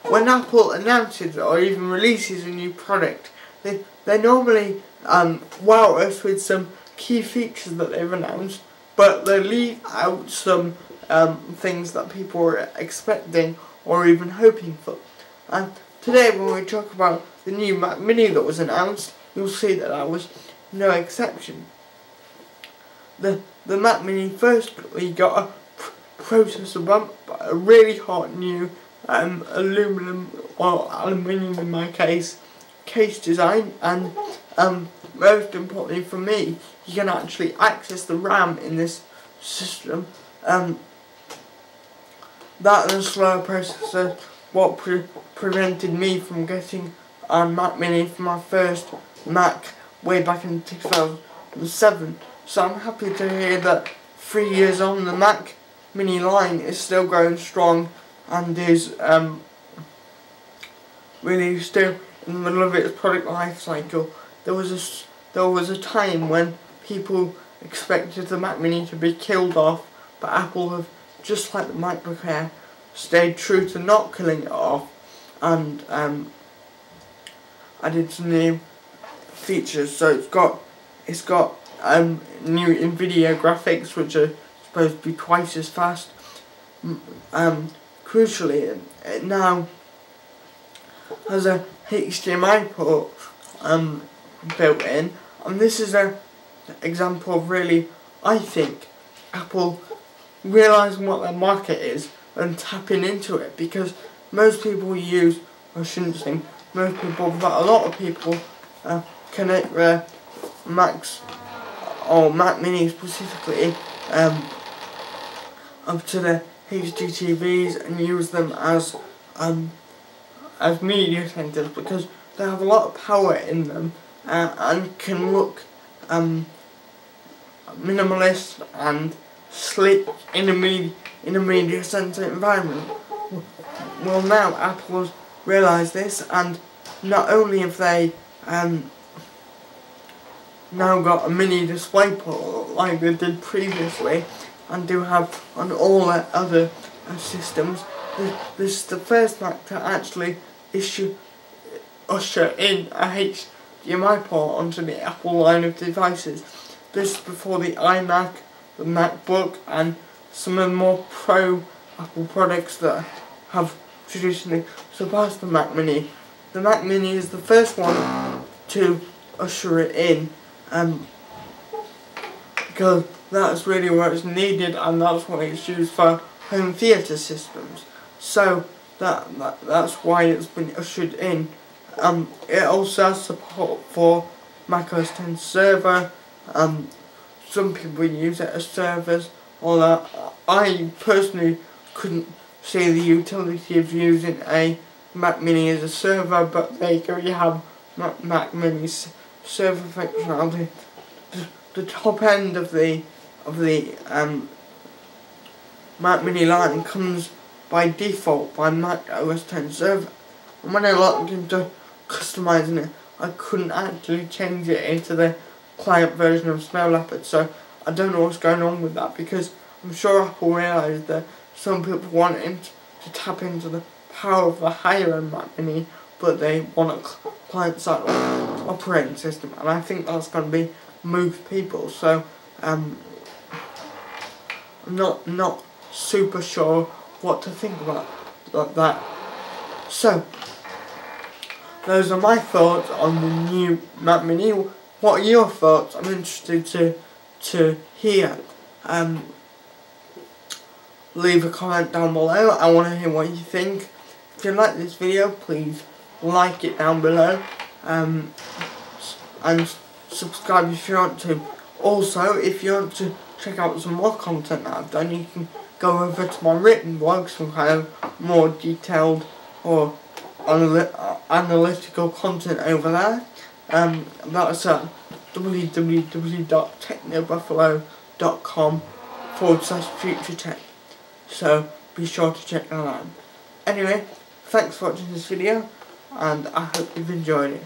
when Apple announces or even releases a new product, they normally wow us with some key features that they've announced, but they leave out some things that people were expecting or even hoping for. And today, when we talk about the new Mac Mini that was announced, you'll see that that was no exception. The Mac Mini firstly got a processor bump, a really hot new aluminium, or aluminium in my case design, and most importantly for me, you can actually access the RAM in this system. That and a slower processor what prevented me from getting a Mac Mini for my first Mac way back in 2007. So I'm happy to hear that 3 years on, the Mac Mini line is still going strong and is really still in the middle of its product life cycle. There was a time when people expected the Mac Mini to be killed off, but Apple have, just like the MacBook Air, stayed true to not killing it off, and added some new features. So it's got new NVIDIA graphics, which are supposed to be twice as fast. Crucially, it now has a HDMI port built in, and this is an example of really, I think, Apple realising what their market is and tapping into it, because most people use, I shouldn't say most people, but a lot of people connect their Macs or Mac Mini specifically up to their HD TVs and use them as media centers, because they have a lot of power in them and can look minimalist and slick in a media center environment. Well, now Apple has realised this, and not only have they now got a mini display port like they did previously, and do have on all their other systems. This is the first Mac to actually usher in a HDMI port onto the Apple line of devices. This is before the iMac, the MacBook, and some of the more pro Apple products that have traditionally surpassed the Mac Mini. The Mac Mini is the first one to usher it in, because that's really where it's needed, and that's what it's used for home theatre systems. So that's why it's been ushered in. It also has support for macOS 10 server. Some people use it as servers, although I personally couldn't see the utility of using a Mac Mini as a server, but there you go, you have Mac Mini's server functionality. The top end of the Mac Mini line comes by default by Mac OS 10 server, and when I looked into customizing it, I couldn't actually change it into the client version of Snow Leopard. So I don't know what's going on with that, because I'm sure Apple realised that some people wanted to tap into the power of the higher end Mac Mini, but they want a client-side operating system, and I think that's going to be move people. So I'm not super sure what to think about that. So those are my thoughts on the new Mac Mini. What are your thoughts? I'm interested to hear. Leave a comment down below. I want to hear what you think. If you like this video, please like it down below, and subscribe if you want to. Also, if you want to check out some more content that I've done, you can go over to my written blog, some kind of more detailed or analytical content over there. That's at www.technobuffalo.com/futuretech. So be sure to check that out. Anyway, thanks for watching this video, and I hope you've enjoyed it.